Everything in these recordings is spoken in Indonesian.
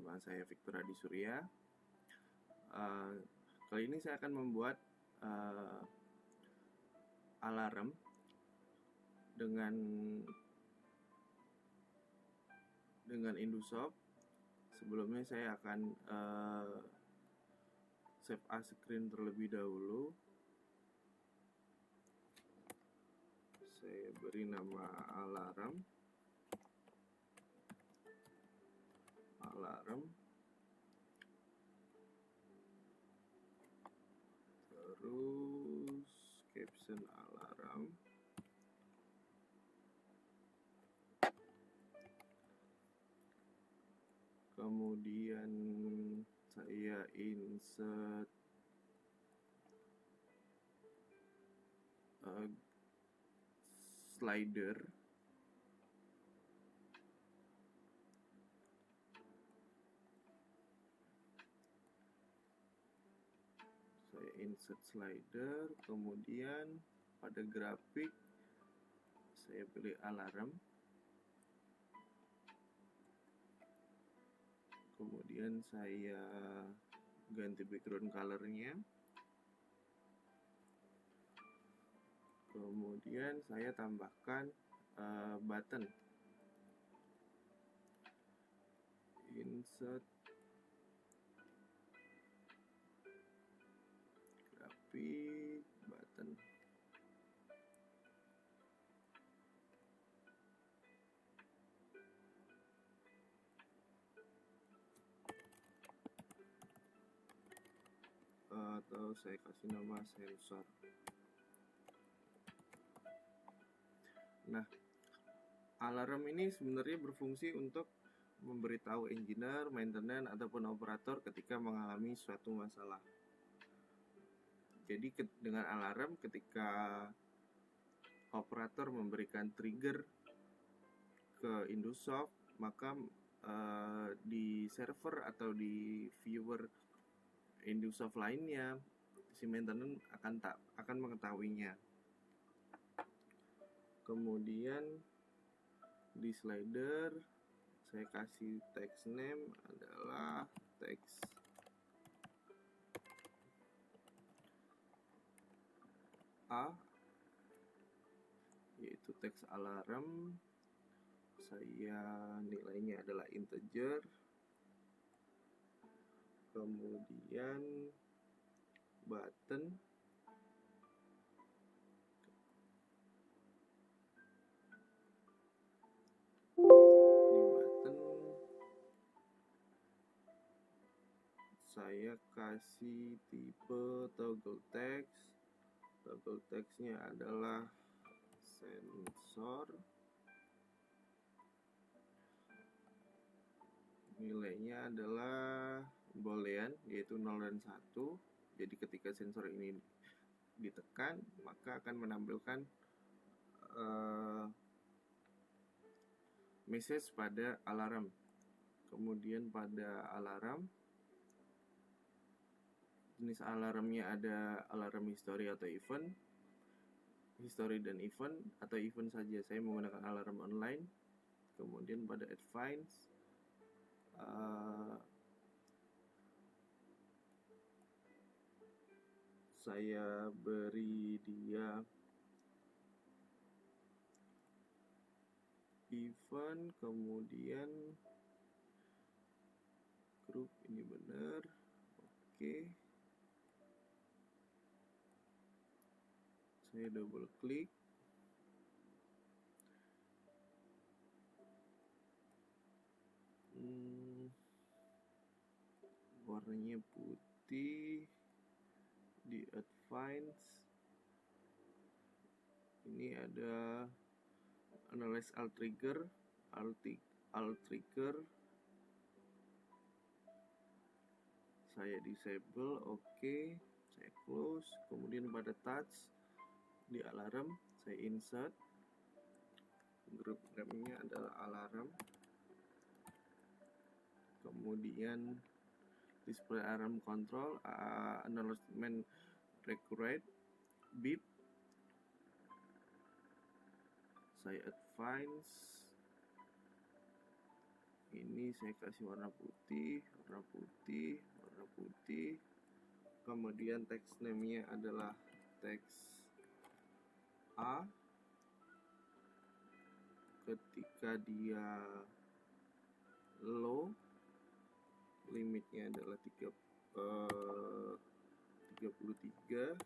Nama saya Victor Adi Surya. Kali ini saya akan membuat alarm dengan Indusoft. Sebelumnya saya akan save as screen terlebih dahulu. Saya beri nama alarm. Terus caption alarm. Kemudian saya insert slider. Kemudian pada grafik saya pilih alarm. Kemudian saya ganti background colornya. Kemudian saya tambahkan button. Insert grafik button. Atau saya kasih nama sensor. Nah, alarm ini sebenarnya berfungsi untuk memberitahu engineer, maintenance, ataupun operator ketika mengalami suatu masalah. Jadi dengan alarm, ketika operator memberikan trigger ke Indusoft, maka di server atau di viewer Indusoft lainnya, si maintenance akan mengetahuinya. Kemudian di slider saya kasih text name adalah text A, yaitu text alarm. Saya nilainya adalah integer. Kemudian button saya kasih tipe toggle text. Toggle textnya adalah sensor. Nilainya adalah boolean, yaitu 0 dan 1. Jadi ketika sensor ini ditekan, maka akan menampilkan message pada alarm. Kemudian pada alarm, jenis alarmnya ada alarm history atau event, history dan event, atau event saja. Saya menggunakan alarm online. Kemudian pada advance, saya beri dia event, kemudian grup ini benar. Oke. Saya double klik. Warnanya putih. Di advance ini ada analyze all trigger, saya disable. Oke. Saya close. Kemudian pada touch di alarm saya insert, grup namanya adalah alarm. Kemudian display alarm control, acknowledgement required, beep. Saya advance Ini saya kasih warna putih, kemudian text name-nya adalah text A. Ketika dia low, limitnya adalah 33,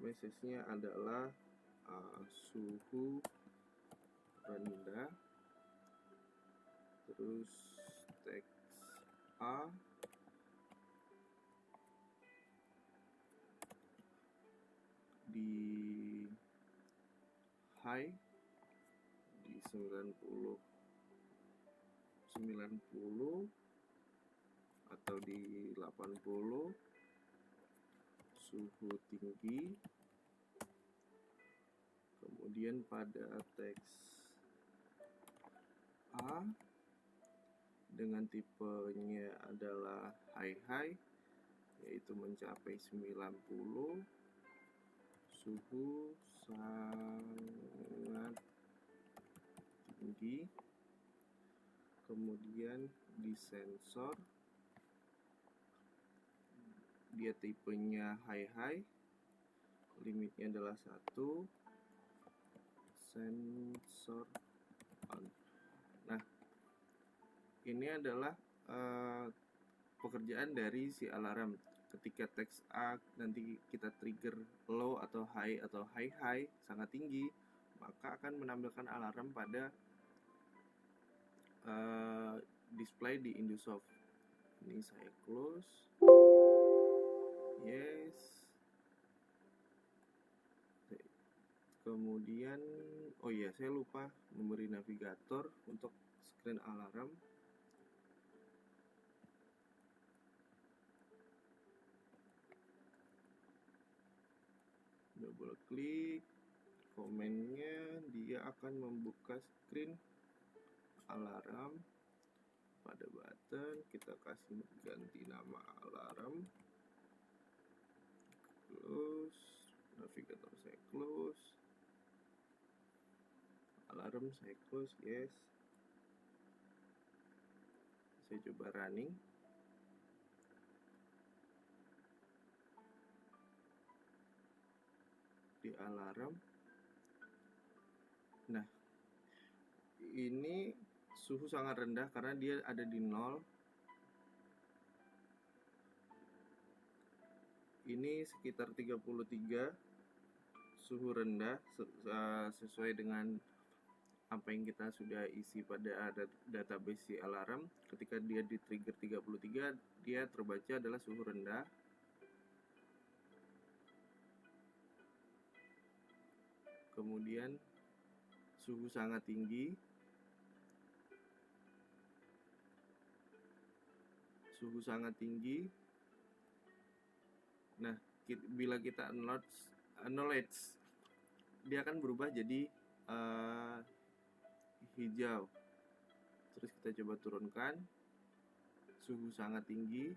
message-nya adalah suhu rendah, terus teks A di high di 90 atau di 80, suhu tinggi. Kemudian pada teks A dengan tipenya adalah high, yaitu mencapai 90, suhu sangat tinggi. Kemudian di sensor, dia tipenya high, limitnya adalah 1, sensor on. Nah, ini adalah pekerjaan dari si alarm. Ketika teks A nanti kita trigger low atau high sangat tinggi, maka akan menampilkan alarm pada display di Indosoft. Ini saya close, yes. Kemudian saya lupa memberi navigator untuk screen alarm. Double klik komennya, dia akan membuka screen alarm. Pada button kita kasih ganti nama alarm, close, navigator saya close, alarm saya close, yes. Saya coba running. Di alarm. Nah, ini suhu sangat rendah karena dia ada di 0. Ini sekitar 33, suhu rendah, sesuai dengan apa yang kita sudah isi pada database si alarm. Ketika dia di trigger 33, dia terbaca adalah suhu rendah. Kemudian suhu sangat tinggi, suhu sangat tinggi. Nah, bila kita acknowledge, dia akan berubah jadi hijau. Terus kita coba turunkan, suhu sangat tinggi,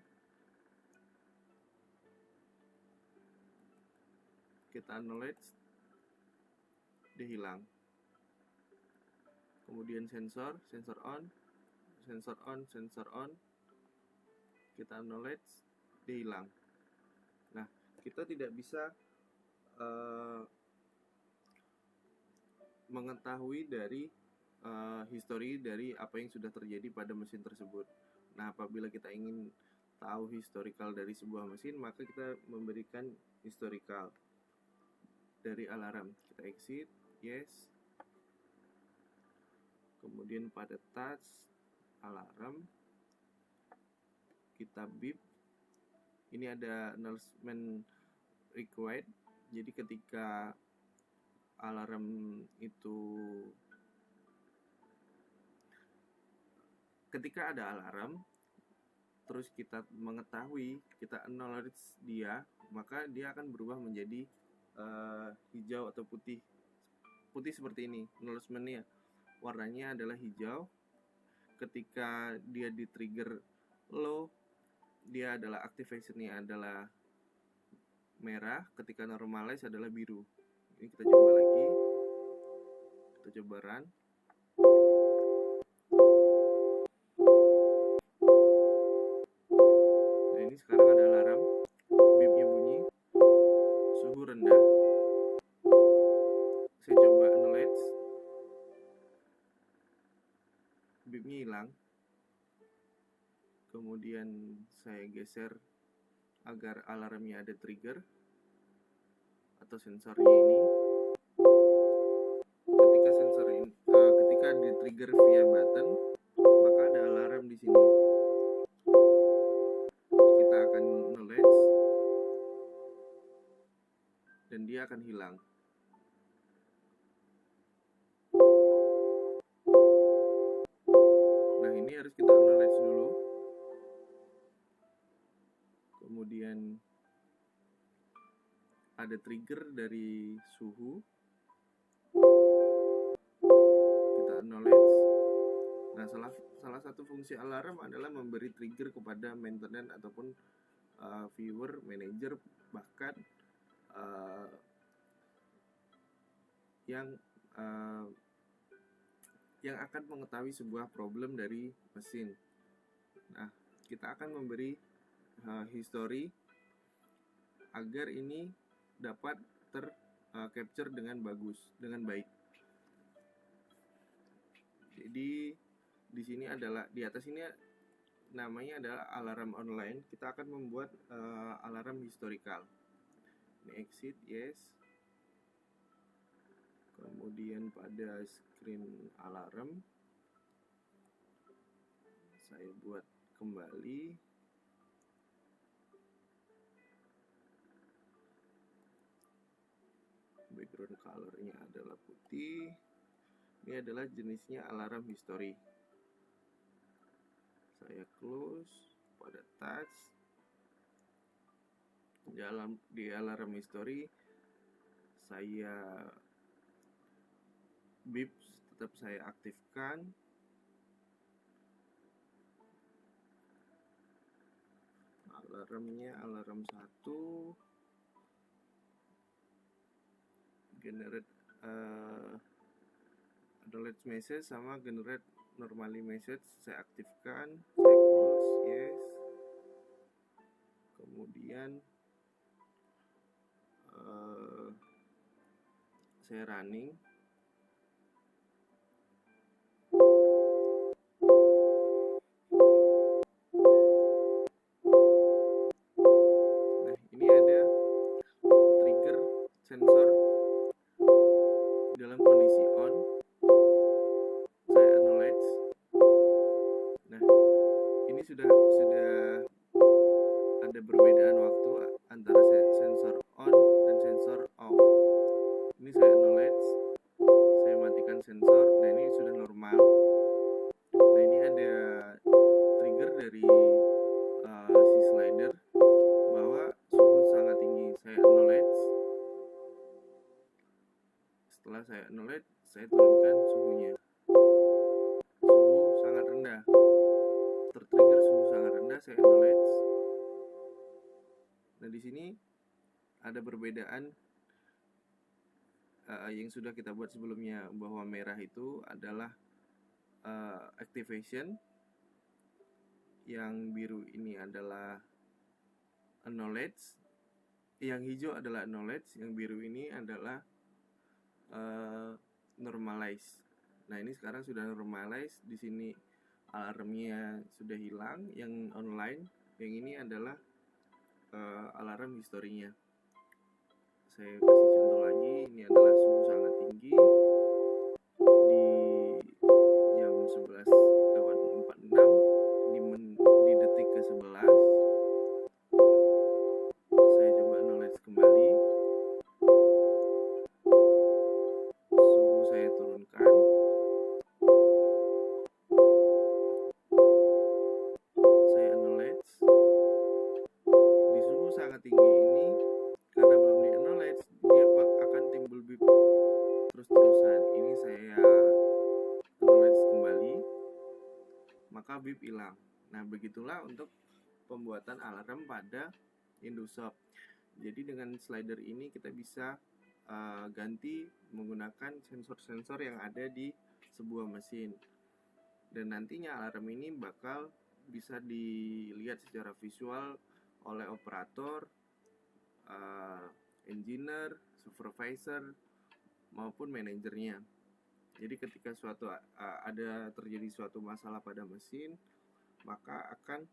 kita acknowledge, dia hilang. Kemudian sensor on, kita acknowledge, dia hilang. Nah, kita tidak bisa mengetahui dari history dari apa yang sudah terjadi pada mesin tersebut. Nah, apabila kita ingin tahu historical dari sebuah mesin, maka kita memberikan historical dari alarm. Kita exit, yes. Kemudian pada touch alarm, kita beep. Ini ada announcement required. Jadi ketika alarm itu, ketika ada alarm, terus kita mengetahui, kita acknowledge dia, maka dia akan berubah menjadi hijau atau putih seperti ini. Acknowledgement-nya warnanya adalah hijau. Ketika dia di trigger low, dia adalah activation-nya adalah merah. Ketika normalize adalah biru. Ini kita coba lagi, kita coba run. alarmnya hilang. Kemudian saya geser agar alarmnya ada trigger atau sensornya ini. Ketika di trigger via button, maka ada alarm di sini. Kita akan knowledge dan dia akan hilang. Nah, ini harus kita knowledge dulu. Kemudian ada trigger dari suhu. Kita acknowledge. Nah, salah satu fungsi alarm adalah memberi trigger kepada maintenance ataupun viewer, manager, bahkan yang akan mengetahui sebuah problem dari mesin. Nah, kita akan memberi history agar ini dapat capture dengan baik. Jadi di sini di atas ini namanya adalah alarm online. Kita akan membuat alarm historical. Ini exit, yes. Kemudian pada screen alarm saya buat kembali. Background colornya adalah putih. Ini adalah jenisnya alarm history. Saya close pada touch. Di alarm history saya beep tetap saya aktifkan. Alarmnya alarm 1. Generate acknowledge message sama generate normally message saya aktifkan. Saya close, yes. Kemudian saya running. Nah, ini ada trigger sensor dalam kondisi on. Saya acknowledge. Nah, ini sudah ada perbedaan waktu antara sensor on dan sensor off. Ini saya acknowledge. Saya matikan sensor. Nah, ini sudah normal. Nah, ini ada trigger dari si slider bahwa suhu sangat tinggi. Saya acknowledge. Setelah saya acknowledge, saya turunkan suhunya. Suhu sangat rendah. Tertrigger suhu sangat rendah, saya acknowledge. Nah, di sini ada perbedaan yang sudah kita buat sebelumnya, bahwa merah itu adalah activation, yang biru ini adalah acknowledge, yang hijau adalah acknowledge, yang biru ini adalah normalize. Nah, ini sekarang sudah normalize. Di sini alarmnya sudah hilang, yang online. Yang ini adalah alarm historinya. Saya kasih contoh lagi. Ini adalah suhu sangat tinggi di jam 11:46 di detik ke-11. Saya coba acknowledge kembali. Suhu saya turunkan. Saya acknowledge. Di suhu sangat tinggi ini, karena belum di acknowledge, dia akan timbul beep terus-terusan. Ini saya acknowledge kembali, maka beep hilang. Nah, begitulah untuk pembuatan alarm pada Indosoft. Jadi dengan slider ini kita bisa ganti menggunakan sensor-sensor yang ada di sebuah mesin. Dan nantinya alarm ini bakal bisa dilihat secara visual oleh operator, engineer, supervisor, maupun manajernya. Jadi ketika ada terjadi suatu masalah pada mesin, maka akan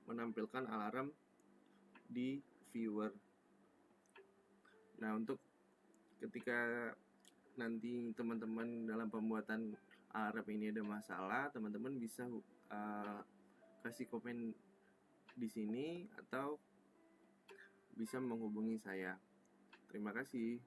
menampilkan alarm di viewer. Nah, untuk ketika nanti teman-teman dalam pembuatan alarm ini ada masalah, teman-teman bisa kasih komen di sini atau bisa menghubungi saya. Terima kasih.